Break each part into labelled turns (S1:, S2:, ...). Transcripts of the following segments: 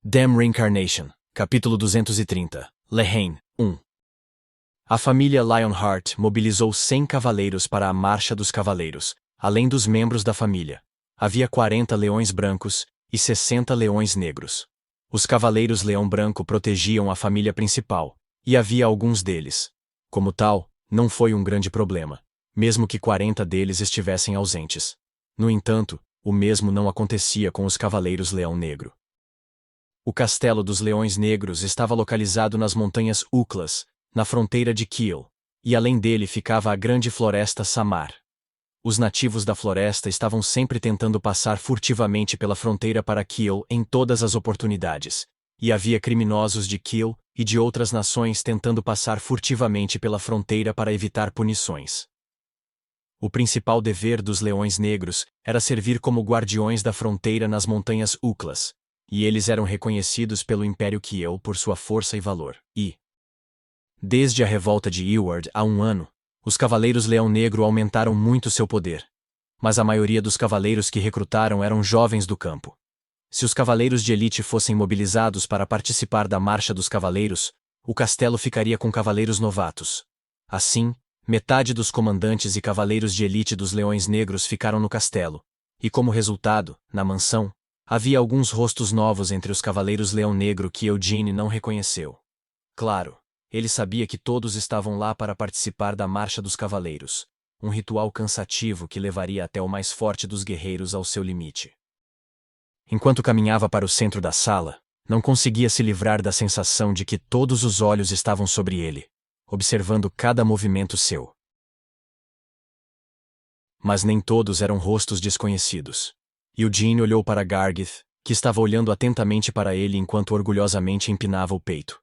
S1: Damn Reincarnation, capítulo 230, Lehane, 1. A família Lionheart mobilizou 100 cavaleiros para a Marcha dos Cavaleiros, além dos membros da família. Havia 40 leões brancos e 60 leões negros. Os cavaleiros leão branco protegiam a família principal, e havia alguns deles. Como tal, não foi um grande problema, mesmo que 40 deles estivessem ausentes. No entanto, o mesmo não acontecia com os cavaleiros leão negro. O Castelo dos Leões Negros estava localizado nas montanhas Uklas, na fronteira de Kiel, e além dele ficava a grande floresta Samar. Os nativos da floresta estavam sempre tentando passar furtivamente pela fronteira para Kiel em todas as oportunidades, e havia criminosos de Kiel e de outras nações tentando passar furtivamente pela fronteira para evitar punições. O principal dever dos Leões Negros era servir como guardiões da fronteira nas montanhas Uklas, e eles eram reconhecidos pelo Império Kiel por sua força e valor. Desde a revolta de Eward há um ano, os Cavaleiros Leão Negro aumentaram muito seu poder. Mas a maioria dos cavaleiros que recrutaram eram jovens do campo. Se os cavaleiros de elite fossem mobilizados para participar da Marcha dos Cavaleiros, o castelo ficaria com cavaleiros novatos. Assim, metade dos comandantes e cavaleiros de elite dos Leões Negros ficaram no castelo, e como resultado, na mansão, havia alguns rostos novos entre os cavaleiros Leão Negro que Eugene não reconheceu. Claro, ele sabia que todos estavam lá para participar da Marcha dos Cavaleiros, um ritual cansativo que levaria até o mais forte dos guerreiros ao seu limite. Enquanto caminhava para o centro da sala, não conseguia se livrar da sensação de que todos os olhos estavam sobre ele, observando cada movimento seu. Mas nem todos eram rostos desconhecidos. Eugene olhou para Gargith, que estava olhando atentamente para ele enquanto orgulhosamente empinava o peito.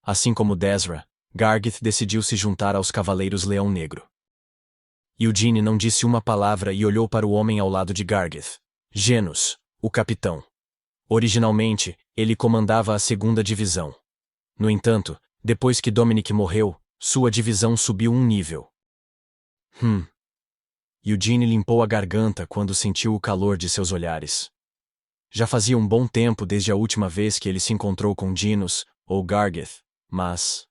S1: Assim como Desra, Gargith decidiu se juntar aos Cavaleiros Leão Negro. Eugene não disse uma palavra e olhou para o homem ao lado de Gargith, Genos, o capitão. Originalmente, ele comandava a 2ª divisão. No entanto, depois que Dominic morreu, sua divisão subiu um nível. Eugene limpou a garganta quando sentiu o calor de seus olhares. Já fazia um bom tempo desde a última vez que ele se encontrou com Genos, ou Gargith, mas...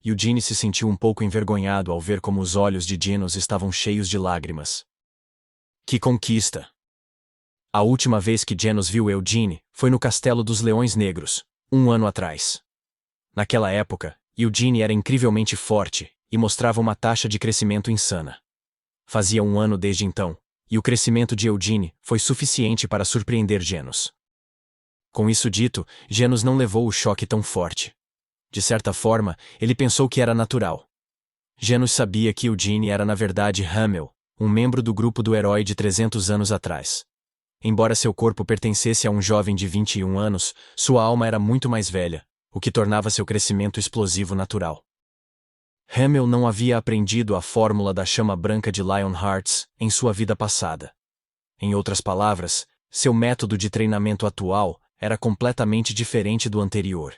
S1: Eugene se sentiu um pouco envergonhado ao ver como os olhos de Genos estavam cheios de lágrimas. Que conquista! A última vez que Genos viu Eugene foi no Castelo dos Leões Negros, um ano atrás. Naquela época, Eugene era incrivelmente forte e mostrava uma taxa de crescimento insana. Fazia um ano desde então, e o crescimento de Eugene foi suficiente para surpreender Genos. Com isso dito, Genos não levou o choque tão forte. De certa forma, ele pensou que era natural. Genos sabia que Eugene era na verdade Hamel, um membro do grupo do herói de 300 anos atrás. Embora seu corpo pertencesse a um jovem de 21 anos, sua alma era muito mais velha, o que tornava seu crescimento explosivo natural. Hamel não havia aprendido a fórmula da chama branca de Lionhearts em sua vida passada. Em outras palavras, seu método de treinamento atual era completamente diferente do anterior.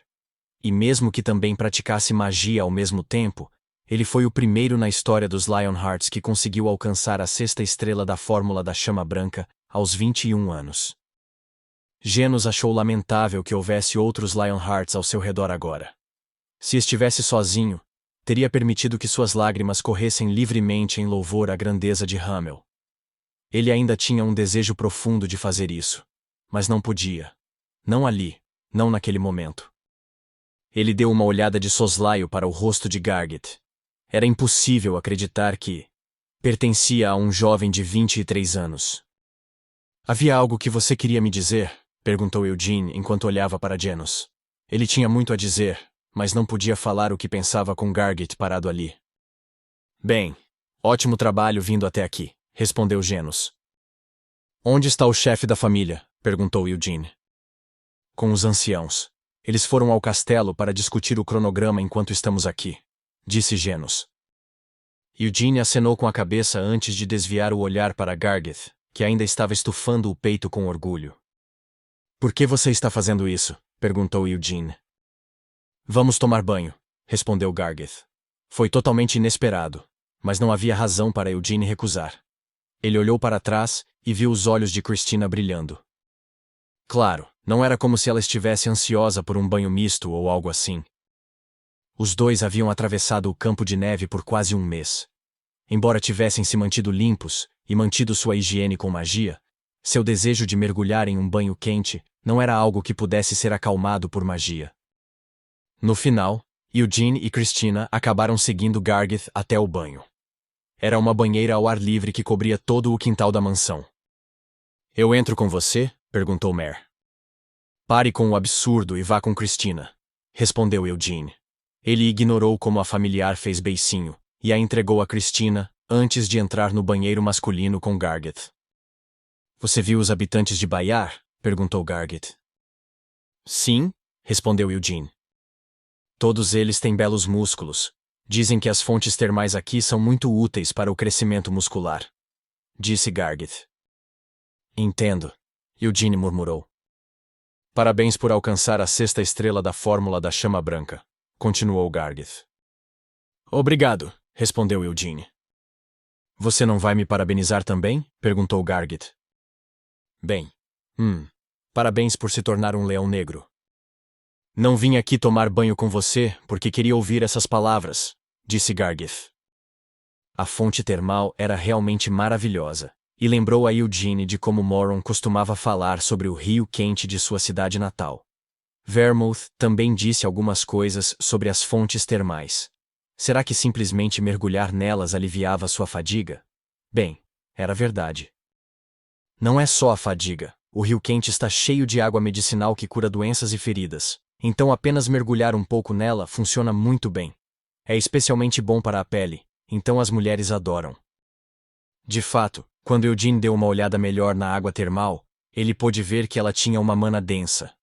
S1: E mesmo que também praticasse magia ao mesmo tempo, ele foi o primeiro na história dos Lionhearts que conseguiu alcançar a 6ª estrela da fórmula da chama branca aos 21 anos. Genos achou lamentável que houvesse outros Lionhearts ao seu redor agora. Se estivesse sozinho, teria permitido que suas lágrimas corressem livremente em louvor à grandeza de Hamel. Ele ainda tinha um desejo profundo de fazer isso, mas não podia. Não ali, não naquele momento. Ele deu uma olhada de soslaio para o rosto de Gargith. Era impossível acreditar que pertencia a um jovem de 23 anos. Havia algo que você queria me dizer? Perguntou Eugene enquanto olhava para Genos. Ele tinha muito a dizer, mas não podia falar o que pensava com Gargith parado ali. Bem, ótimo trabalho vindo até aqui, respondeu Genos. Onde está o chefe da família? Perguntou Eugene. Com os anciãos. Eles foram ao castelo para discutir o cronograma enquanto estamos aqui, disse Genos. Eugene acenou com a cabeça antes de desviar o olhar para Gargith, que ainda estava estufando o peito com orgulho. Por que você está fazendo isso? Perguntou Eugene. Vamos tomar banho, respondeu Gargith. Foi totalmente inesperado, mas não havia razão para Eugene recusar. Ele olhou para trás e viu os olhos de Christina brilhando. Claro, Não era como se ela estivesse ansiosa por um banho misto ou algo assim. Os dois haviam atravessado o campo de neve por quase um mês. Embora tivessem se mantido limpos e mantido sua higiene com magia, seu desejo de mergulhar em um banho quente não era algo que pudesse ser acalmado por magia. No final, Eugene e Christina acabaram seguindo Gargith até o banho. Era uma banheira ao ar livre que cobria todo o quintal da mansão. Eu entro com você? Perguntou Mare. Pare com o absurdo e vá com Christina, respondeu Eugene. Ele ignorou como a familiar fez beicinho e a entregou a Christina antes de entrar no banheiro masculino com Gargith. Você viu os habitantes de Bayar? Perguntou Gargith. Sim, respondeu Eugene. Todos eles têm belos músculos. Dizem que as fontes termais aqui são muito úteis para o crescimento muscular, disse Gargith. Entendo, Eugene murmurou. Parabéns por alcançar a 6ª estrela da fórmula da chama branca, continuou Gargith. Obrigado, respondeu Eugene. Você não vai me parabenizar também? Perguntou Gargith. Bem, parabéns por se tornar um leão negro. Não vim aqui tomar banho com você porque queria ouvir essas palavras, disse Gargith. A fonte termal era realmente maravilhosa, e lembrou a Eugene de como Moron costumava falar sobre o rio quente de sua cidade natal. Vermouth também disse algumas coisas sobre as fontes termais. Será que simplesmente mergulhar nelas aliviava sua fadiga? Bem, era verdade. Não é só a fadiga, o rio quente está cheio de água medicinal que cura doenças e feridas. Então apenas mergulhar um pouco nela funciona muito bem. É especialmente bom para a pele, então as mulheres adoram. De fato, quando Eugene deu uma olhada melhor na água termal, ele pôde ver que ela tinha uma mana densa.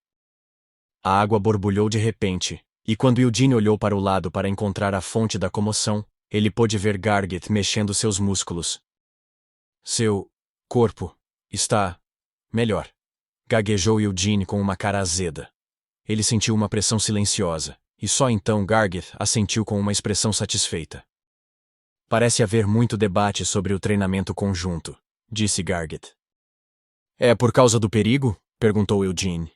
S1: A água borbulhou de repente, e quando Eugene olhou para o lado para encontrar a fonte da comoção, ele pôde ver Gargith mexendo seus músculos. Seu corpo está melhor, gaguejou Eugene com uma cara azeda. Ele sentiu uma pressão silenciosa, e só então Gargith assentiu com uma expressão satisfeita. Parece haver muito debate sobre o treinamento conjunto, disse Gargith. É por causa do perigo? Perguntou Eugene.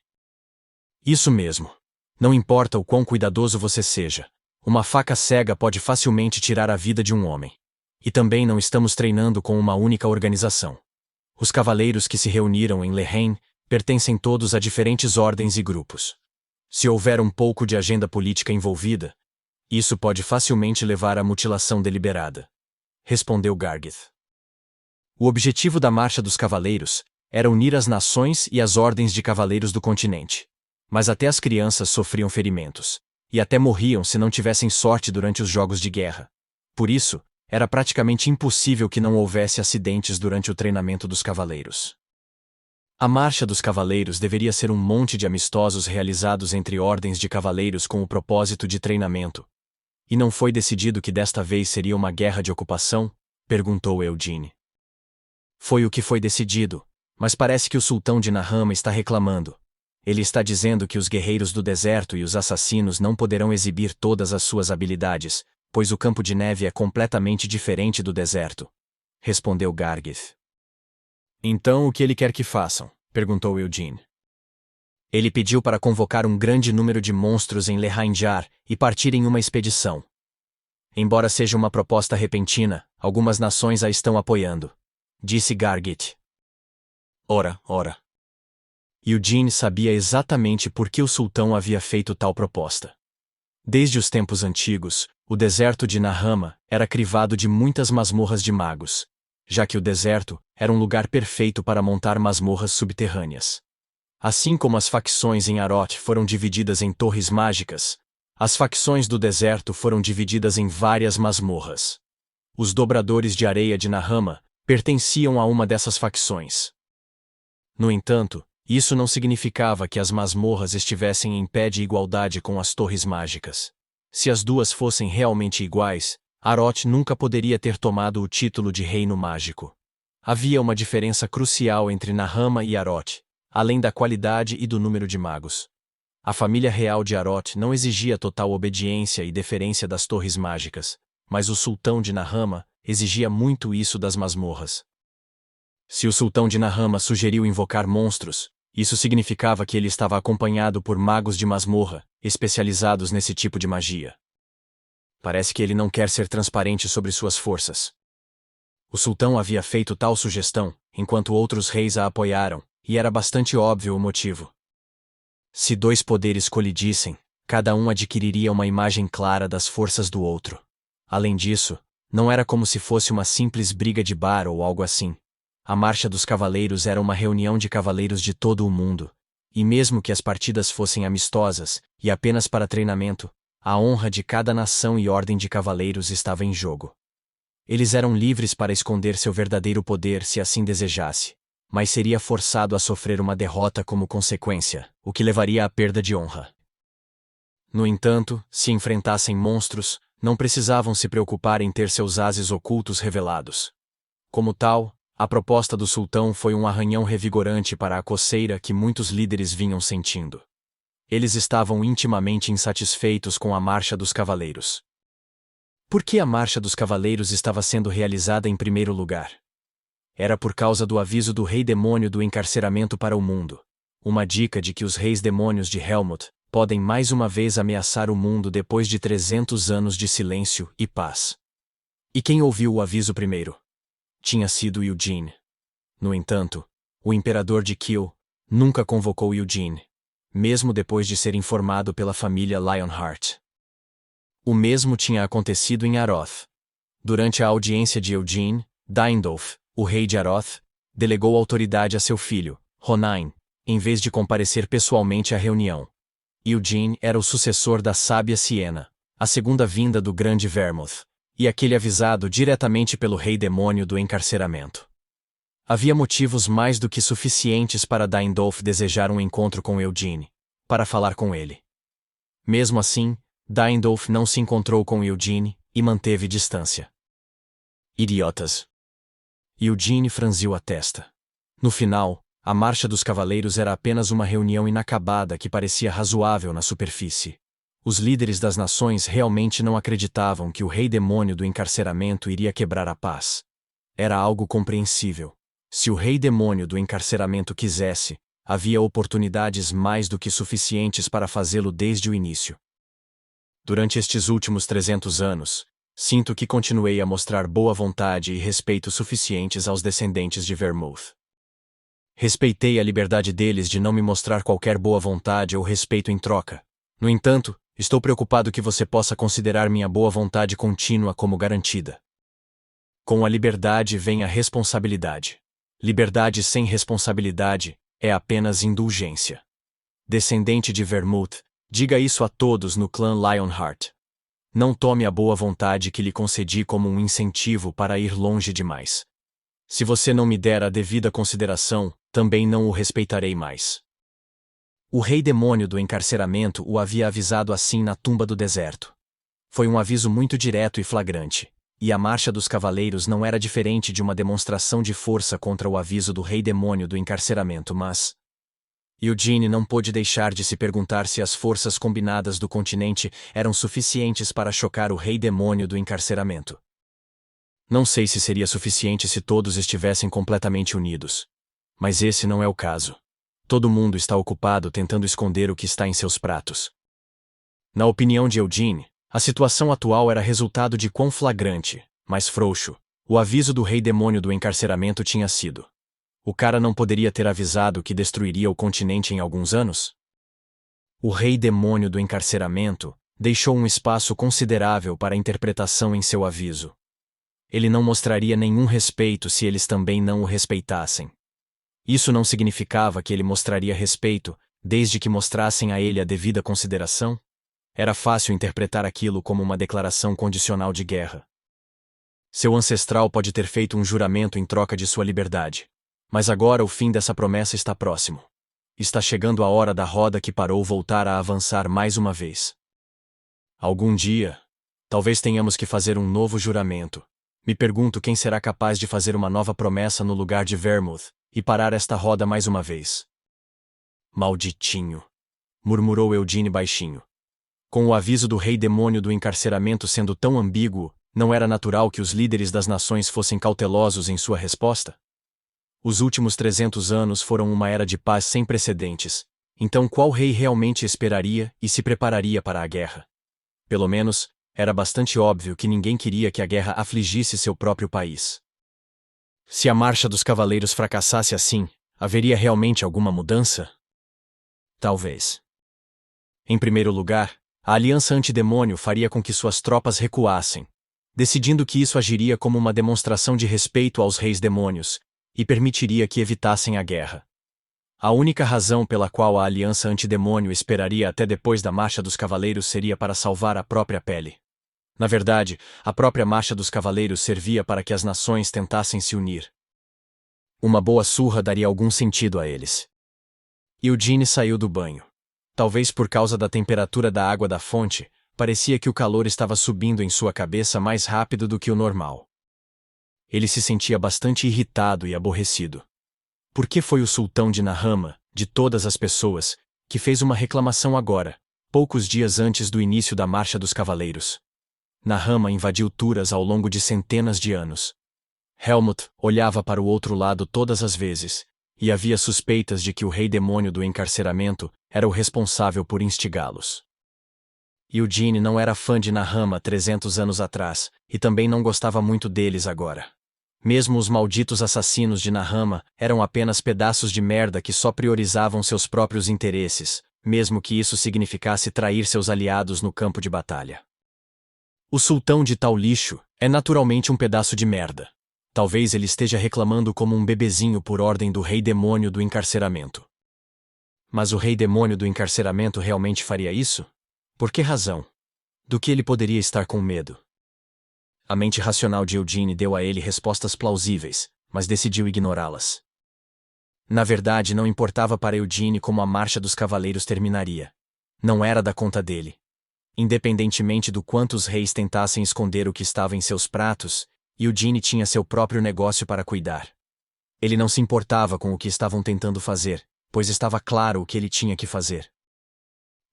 S1: Isso mesmo. Não importa o quão cuidadoso você seja, uma faca cega pode facilmente tirar a vida de um homem. E também não estamos treinando com uma única organização. Os cavaleiros que se reuniram em Lehane pertencem todos a diferentes ordens e grupos. Se houver um pouco de agenda política envolvida, isso pode facilmente levar à mutilação deliberada, respondeu Gargith. O objetivo da Marcha dos Cavaleiros era unir as nações e as ordens de cavaleiros do continente. Mas até as crianças sofriam ferimentos, e até morriam se não tivessem sorte durante os jogos de guerra. Por isso, era praticamente impossível que não houvesse acidentes durante o treinamento dos cavaleiros. A Marcha dos Cavaleiros deveria ser um monte de amistosos realizados entre ordens de cavaleiros com o propósito de treinamento. E não foi decidido que desta vez seria uma guerra de ocupação? Perguntou Eugene. Foi o que foi decidido, mas parece que o sultão de Nahama está reclamando. Ele está dizendo que os guerreiros do deserto e os assassinos não poderão exibir todas as suas habilidades, pois o campo de neve é completamente diferente do deserto, respondeu Gargith. Então o que ele quer que façam? Perguntou Eugene. Ele pediu para convocar um grande número de monstros em Lehainjar e partir em uma expedição. Embora seja uma proposta repentina, algumas nações a estão apoiando, disse Gargith. Ora. Eugene sabia exatamente por que o sultão havia feito tal proposta. Desde os tempos antigos, o deserto de Nahama era crivado de muitas masmorras de magos, já que o deserto era um lugar perfeito para montar masmorras subterrâneas. Assim como as facções em Arot foram divididas em torres mágicas, as facções do deserto foram divididas em várias masmorras. Os dobradores de areia de Nahama pertenciam a uma dessas facções. No entanto, isso não significava que as masmorras estivessem em pé de igualdade com as torres mágicas. Se as duas fossem realmente iguais, Arot nunca poderia ter tomado o título de reino mágico. Havia uma diferença crucial entre Nahama e Arot, além da qualidade e do número de magos. A família real de Arot não exigia total obediência e deferência das torres mágicas, mas o sultão de Nahama exigia muito isso das masmorras. Se o sultão de Nahama sugeriu invocar monstros, Isso significava que ele estava acompanhado por magos de masmorra, especializados nesse tipo de magia. Parece que ele não quer ser transparente sobre suas forças. O sultão havia feito tal sugestão, enquanto outros reis a apoiaram, e era bastante óbvio o motivo. Se dois poderes colidissem, cada um adquiriria uma imagem clara das forças do outro. Além disso, não era como se fosse uma simples briga de bar ou algo assim. A Marcha dos Cavaleiros era uma reunião de cavaleiros de todo o mundo, e mesmo que as partidas fossem amistosas e apenas para treinamento, a honra de cada nação e ordem de cavaleiros estava em jogo. Eles eram livres para esconder seu verdadeiro poder se assim desejasse, mas seria forçado a sofrer uma derrota como consequência, o que levaria à perda de honra. No entanto, se enfrentassem monstros, não precisavam se preocupar em ter seus ases ocultos revelados. Como tal, a proposta do sultão foi um arranhão revigorante para a coceira que muitos líderes vinham sentindo. Eles estavam intimamente insatisfeitos com a Marcha dos Cavaleiros. Por que a Marcha dos Cavaleiros estava sendo realizada em primeiro lugar? Era por causa do aviso do Rei Demônio do encarceramento para o mundo. Uma dica de que os reis demônios de Helmut podem mais uma vez ameaçar o mundo depois de 300 anos de silêncio e paz. E quem ouviu o aviso primeiro? Tinha sido Eugene. No entanto, o imperador de Kiel nunca convocou Eugene, mesmo depois de ser informado pela família Lionheart. O mesmo tinha acontecido em Aroth. Durante a audiência de Eugene, Daindolf, o rei de Aroth, delegou autoridade a seu filho, Ronain, em vez de comparecer pessoalmente à reunião. Eugene era o sucessor da sábia Siena, a segunda vinda do grande Vermuth, e aquele avisado diretamente pelo rei demônio do encarceramento. Havia motivos mais do que suficientes para Daindolf desejar um encontro com Eugene, para falar com ele. Mesmo assim, Daindolf não se encontrou com Eugene e manteve distância. Idiotas! Eugene franziu a testa. No final, a Marcha dos Cavaleiros era apenas uma reunião inacabada que parecia razoável na superfície. Os líderes das nações realmente não acreditavam que o rei demônio do encarceramento iria quebrar a paz. Era algo compreensível. Se o rei demônio do encarceramento quisesse, havia oportunidades mais do que suficientes para fazê-lo desde o início. Durante estes últimos 300 anos, sinto que continuei a mostrar boa vontade e respeito suficientes aos descendentes de Vermuth. Respeitei a liberdade deles de não me mostrar qualquer boa vontade ou respeito em troca. No entanto, estou preocupado que você possa considerar minha boa vontade contínua como garantida. Com a liberdade vem a responsabilidade. Liberdade sem responsabilidade é apenas indulgência. Descendente de Vermuth, diga isso a todos no clã Lionheart. Não tome a boa vontade que lhe concedi como um incentivo para ir longe demais. Se você não me der a devida consideração, também não o respeitarei mais. O rei demônio do encarceramento o havia avisado assim na tumba do deserto. Foi um aviso muito direto e flagrante, e a Marcha dos Cavaleiros não era diferente de uma demonstração de força contra o aviso do rei demônio do encarceramento, mas Eugene não pôde deixar de se perguntar se as forças combinadas do continente eram suficientes para chocar o rei demônio do encarceramento. Não sei se seria suficiente se todos estivessem completamente unidos. Mas esse não é o caso. Todo mundo está ocupado tentando esconder o que está em seus pratos. Na opinião de Eugene, a situação atual era resultado de quão flagrante, mas frouxo, o aviso do rei demônio do encarceramento tinha sido. O cara não poderia ter avisado que destruiria o continente em alguns anos? O rei demônio do encarceramento deixou um espaço considerável para interpretação em seu aviso. Ele não mostraria nenhum respeito se eles também não o respeitassem. Isso não significava que ele mostraria respeito, desde que mostrassem a ele a devida consideração? Era fácil interpretar aquilo como uma declaração condicional de guerra. Seu ancestral pode ter feito um juramento em troca de sua liberdade. Mas agora o fim dessa promessa está próximo. Está chegando a hora da roda que parou voltar a avançar mais uma vez. Algum dia, talvez tenhamos que fazer um novo juramento. Me pergunto quem será capaz de fazer uma nova promessa no lugar de Vermuth e parar esta roda mais uma vez. Malditinho! Murmurou Eugene baixinho. Com o aviso do rei demônio do encarceramento sendo tão ambíguo, não era natural que os líderes das nações fossem cautelosos em sua resposta? Os últimos 300 anos foram uma era de paz sem precedentes. Então qual rei realmente esperaria e se prepararia para a guerra? Pelo menos, era bastante óbvio que ninguém queria que a guerra afligisse seu próprio país. Se a Marcha dos Cavaleiros fracassasse assim, haveria realmente alguma mudança? Talvez. Em primeiro lugar, a Aliança Antidemônio faria com que suas tropas recuassem, decidindo que isso agiria como uma demonstração de respeito aos reis demônios, e permitiria que evitassem a guerra. A única razão pela qual a Aliança Antidemônio esperaria até depois da Marcha dos Cavaleiros seria para salvar a própria pele. Na verdade, a própria Marcha dos Cavaleiros servia para que as nações tentassem se unir. Uma boa surra daria algum sentido a eles. Eugene saiu do banho. Talvez por causa da temperatura da água da fonte, parecia que o calor estava subindo em sua cabeça mais rápido do que o normal. Ele se sentia bastante irritado e aborrecido. Por que foi o sultão de Nahama, de todas as pessoas, que fez uma reclamação agora, poucos dias antes do início da Marcha dos Cavaleiros? Nahama invadiu Turas ao longo de centenas de anos. Helmut olhava para o outro lado todas as vezes, e havia suspeitas de que o rei demônio do encarceramento era o responsável por instigá-los. Eugene não era fã de Nahama 300 anos atrás, e também não gostava muito deles agora. Mesmo os malditos assassinos de Nahama eram apenas pedaços de merda que só priorizavam seus próprios interesses, mesmo que isso significasse trair seus aliados no campo de batalha. O sultão de tal lixo é naturalmente um pedaço de merda. Talvez ele esteja reclamando como um bebezinho por ordem do rei demônio do encarceramento. Mas o rei demônio do encarceramento realmente faria isso? Por que razão? Do que ele poderia estar com medo? A mente racional de Eugene deu a ele respostas plausíveis, mas decidiu ignorá-las. Na verdade, não importava para Eugene como a Marcha dos Cavaleiros terminaria. Não era da conta dele. Independentemente do quanto os reis tentassem esconder o que estava em seus pratos, Eugene tinha seu próprio negócio para cuidar. Ele não se importava com o que estavam tentando fazer, pois estava claro o que ele tinha que fazer.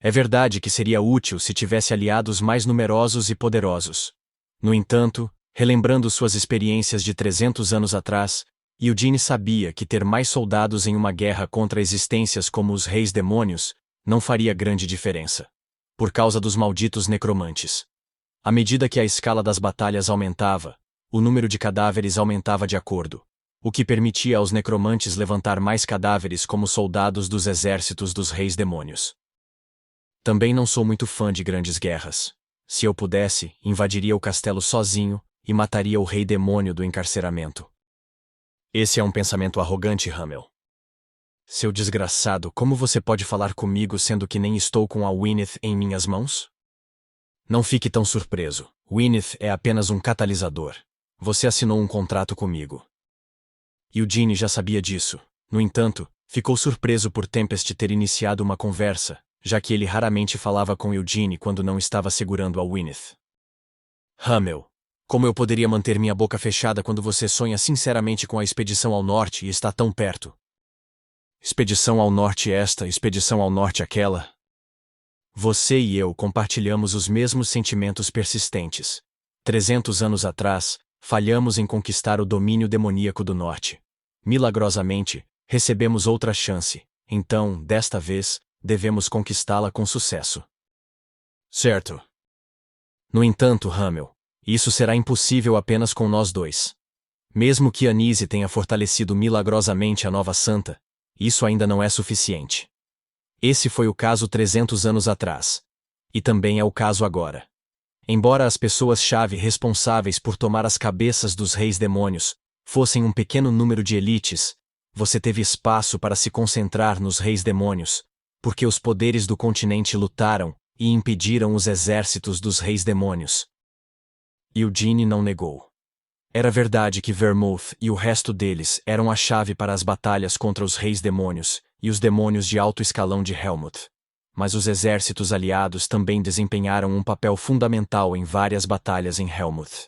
S1: É verdade que seria útil se tivesse aliados mais numerosos e poderosos. No entanto, relembrando suas experiências de 300 anos atrás, Eugene sabia que ter mais soldados em uma guerra contra existências como os reis demônios não faria grande diferença. Por causa dos malditos necromantes. À medida que a escala das batalhas aumentava, o número de cadáveres aumentava de acordo, o que permitia aos necromantes levantar mais cadáveres como soldados dos exércitos dos reis demônios. Também não sou muito fã de grandes guerras. Se eu pudesse, invadiria o castelo sozinho e mataria o rei demônio do encarceramento. Esse é um pensamento arrogante, Hamel. Seu desgraçado, como você pode falar comigo sendo que nem estou com a Wyneth em minhas mãos? Não fique tão surpreso. Wyneth é apenas um catalisador. Você assinou um contrato comigo. Eugene já sabia disso. No entanto, ficou surpreso por Tempest ter iniciado uma conversa, já que ele raramente falava com Eugene quando não estava segurando a Wyneth. Hamel, como eu poderia manter minha boca fechada quando você sonha sinceramente com a expedição ao norte e está tão perto? Expedição ao norte esta, expedição ao norte aquela. Você e eu compartilhamos os mesmos sentimentos persistentes. 300 anos atrás, falhamos em conquistar o domínio demoníaco do norte. Milagrosamente, recebemos outra chance, então, desta vez, devemos conquistá-la com sucesso. Certo. No entanto, Hamel, isso será impossível apenas com nós dois. Mesmo que Anise tenha fortalecido milagrosamente a nova santa, isso ainda não é suficiente. Esse foi o caso 300 anos atrás. E também é o caso agora. Embora as pessoas-chave responsáveis por tomar as cabeças dos reis demônios fossem um pequeno número de elites, você teve espaço para se concentrar nos reis demônios, porque os poderes do continente lutaram e impediram os exércitos dos reis demônios. Eugene não negou. Era verdade que Vermouth e o resto deles eram a chave para as batalhas contra os reis demônios e os demônios de alto escalão de Helmut. Mas os exércitos aliados também desempenharam um papel fundamental em várias batalhas em Helmut.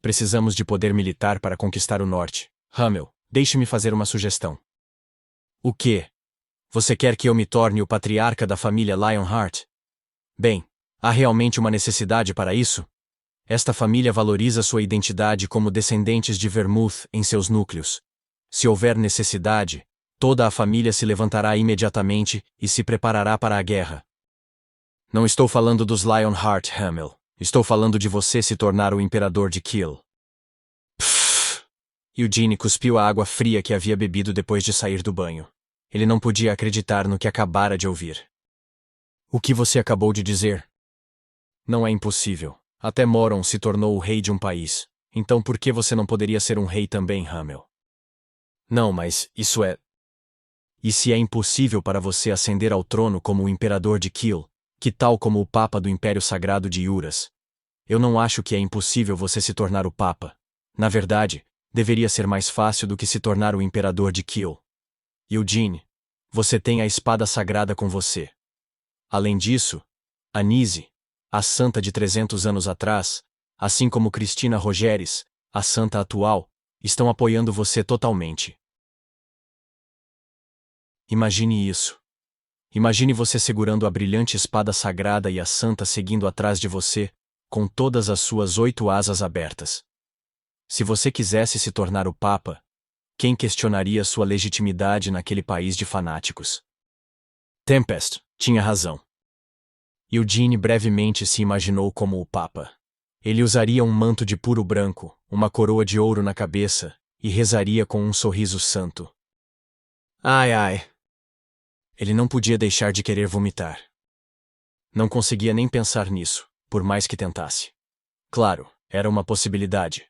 S1: Precisamos de poder militar para conquistar o norte. Hamel, deixe-me fazer uma sugestão. O quê? Você quer que eu me torne o patriarca da família Lionheart? Bem, há realmente uma necessidade para isso? Esta família valoriza sua identidade como descendentes de Vermouth em seus núcleos. Se houver necessidade, toda a família se levantará imediatamente e se preparará para a guerra. Não estou falando dos Lionheart, Hamel. Estou falando de você se tornar o imperador de Kiel. Pfff! Eugene cuspiu a água fria que havia bebido depois de sair do banho. Ele não podia acreditar no que acabara de ouvir. O que você acabou de dizer? Não é impossível. Até Moron se tornou o rei de um país. Então por que você não poderia ser um rei também, Hamel? Não, mas isso é... E se é impossível para você ascender ao trono como o imperador de Kiel, que tal como o Papa do Império Sagrado de Juras? Eu não acho que é impossível você se tornar o Papa. Na verdade, deveria ser mais fácil do que se tornar o imperador de Kiel. Eugene, você tem a espada sagrada com você. Além disso, Anise, a santa de 300 anos atrás, assim como Cristina Rogeres, a santa atual, estão apoiando você totalmente. Imagine isso. Imagine você segurando a brilhante espada sagrada e a santa seguindo atrás de você, com todas as suas 8 asas abertas. Se você quisesse se tornar o Papa, quem questionaria sua legitimidade naquele país de fanáticos? Tempest tinha razão. Eugene brevemente se imaginou como o Papa. Ele usaria um manto de puro branco, uma coroa de ouro na cabeça, e rezaria com um sorriso santo. Ai ai! Ele não podia deixar de querer vomitar. Não conseguia nem pensar nisso, por mais que tentasse. Claro, era uma possibilidade.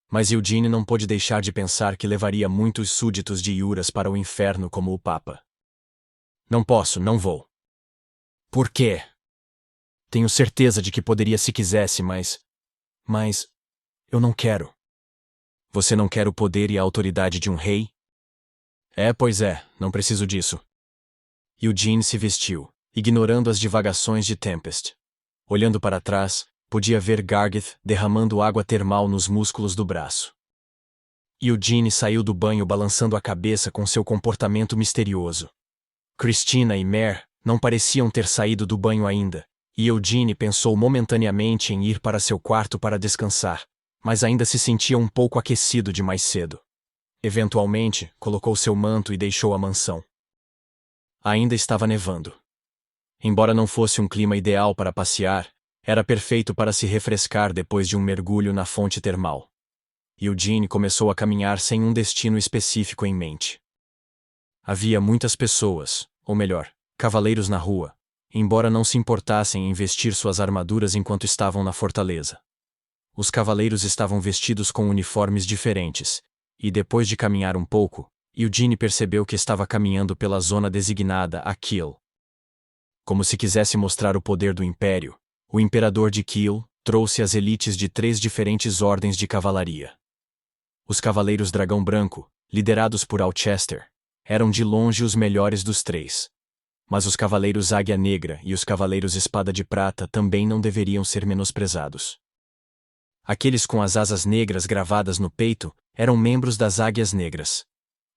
S1: Mas Eugene não pôde deixar de pensar que levaria muitos súditos de Juras para o inferno como o Papa. Não posso, não vou. Por quê? Tenho certeza de que poderia se quisesse, mas... eu não quero. Você não quer o poder e a autoridade de um rei? Pois é, não preciso disso. Eugene se vestiu, ignorando as divagações de Tempest. Olhando para trás, podia ver Gargith derramando água termal nos músculos do braço. Eugene saiu do banho balançando a cabeça com seu comportamento misterioso. Christina e Mare não pareciam ter saído do banho ainda, e Eugene pensou momentaneamente em ir para seu quarto para descansar, mas ainda se sentia um pouco aquecido de mais cedo. Eventualmente, colocou seu manto e deixou a mansão. Ainda estava nevando. Embora não fosse um clima ideal para passear, era perfeito para se refrescar depois de um mergulho na fonte termal. Eugene começou a caminhar sem um destino específico em mente. Havia muitas pessoas, ou melhor, cavaleiros na rua, embora não se importassem em vestir suas armaduras enquanto estavam na fortaleza. Os cavaleiros estavam vestidos com uniformes diferentes, e depois de caminhar um pouco, Eugene percebeu que estava caminhando pela zona designada a Kiel. Como se quisesse mostrar o poder do Império, o imperador de Kiel trouxe as elites de 3 diferentes ordens de cavalaria. Os Cavaleiros Dragão Branco, liderados por Alcester, eram de longe os melhores dos 3. Mas os Cavaleiros Águia Negra e os Cavaleiros Espada de Prata também não deveriam ser menosprezados. Aqueles com as asas negras gravadas no peito eram membros das Águias Negras.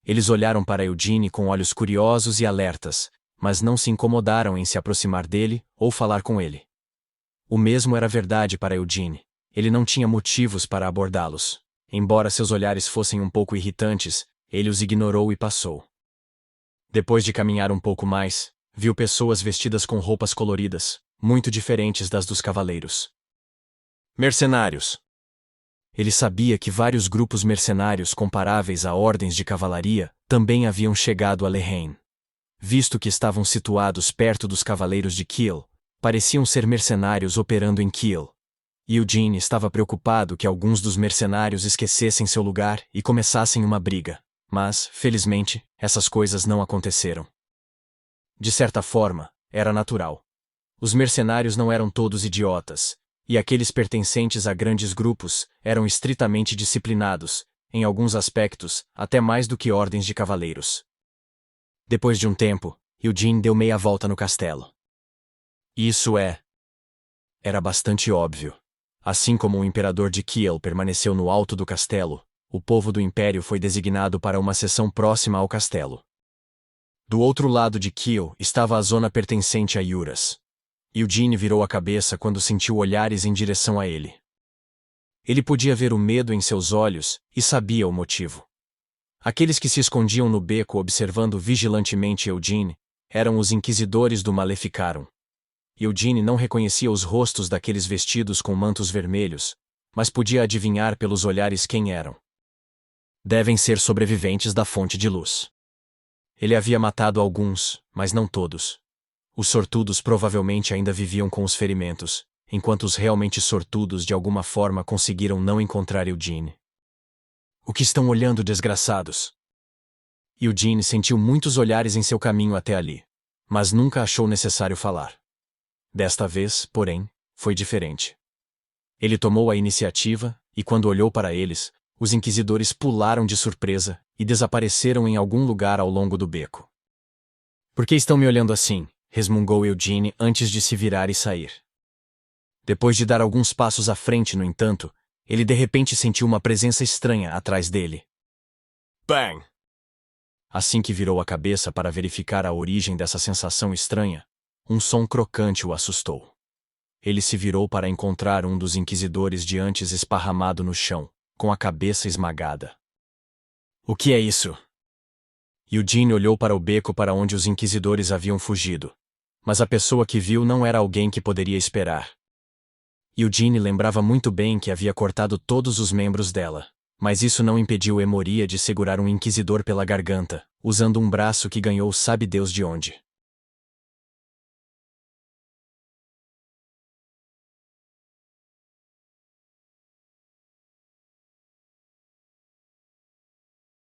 S1: Eles olharam para Eugene com olhos curiosos e alertas, mas não se incomodaram em se aproximar dele ou falar com ele. O mesmo era verdade para Eugene. Ele não tinha motivos para abordá-los. Embora seus olhares fossem um pouco irritantes, ele os ignorou e passou. Depois de caminhar um pouco mais, viu pessoas vestidas com roupas coloridas, muito diferentes das dos cavaleiros. Mercenários. Ele sabia que vários grupos mercenários comparáveis a ordens de cavalaria também haviam chegado a Lehane. Visto que estavam situados perto dos cavaleiros de Kiel, pareciam ser mercenários operando em Kiel. Eugene estava preocupado que alguns dos mercenários esquecessem seu lugar e começassem uma briga, mas, felizmente, essas coisas não aconteceram. De certa forma, era natural. Os mercenários não eram todos idiotas, e aqueles pertencentes a grandes grupos eram estritamente disciplinados, em alguns aspectos, até mais do que ordens de cavaleiros. Depois de um tempo, Eugene deu meia volta no castelo. Era bastante óbvio. Assim como o imperador de Kiel permaneceu no alto do castelo, o povo do império foi designado para uma seção próxima ao castelo. Do outro lado de Kiel estava a zona pertencente a Juras. Eugene virou a cabeça quando sentiu olhares em direção a ele. Ele podia ver o medo em seus olhos e sabia o motivo. Aqueles que se escondiam no beco observando vigilantemente Eugene eram os inquisidores do Maleficarum. Eugene não reconhecia os rostos daqueles vestidos com mantos vermelhos, mas podia adivinhar pelos olhares quem eram. Devem ser sobreviventes da Fonte de Luz. Ele havia matado alguns, mas não todos. Os sortudos provavelmente ainda viviam com os ferimentos, enquanto os realmente sortudos de alguma forma conseguiram não encontrar Eugene. O que estão olhando, desgraçados? Eugene sentiu muitos olhares em seu caminho até ali, mas nunca achou necessário falar. Desta vez, porém, foi diferente. Ele tomou a iniciativa, e quando olhou para eles, os inquisidores pularam de surpresa e desapareceram em algum lugar ao longo do beco. Por que estão me olhando assim? Resmungou Eugene antes de se virar e sair. Depois de dar alguns passos à frente, no entanto, ele de repente sentiu uma presença estranha atrás dele. Bang! Assim que virou a cabeça para verificar a origem dessa sensação estranha, um som crocante o assustou. Ele se virou para encontrar um dos inquisidores de antes esparramado no chão, com a cabeça esmagada. O que é isso? Eugene olhou para o beco para onde os inquisidores haviam fugido, mas a pessoa que viu não era alguém que poderia esperar. Eugene lembrava muito bem que havia cortado todos os membros dela, mas isso não impediu Emoria de segurar um inquisidor pela garganta, usando um braço que ganhou sabe Deus de onde.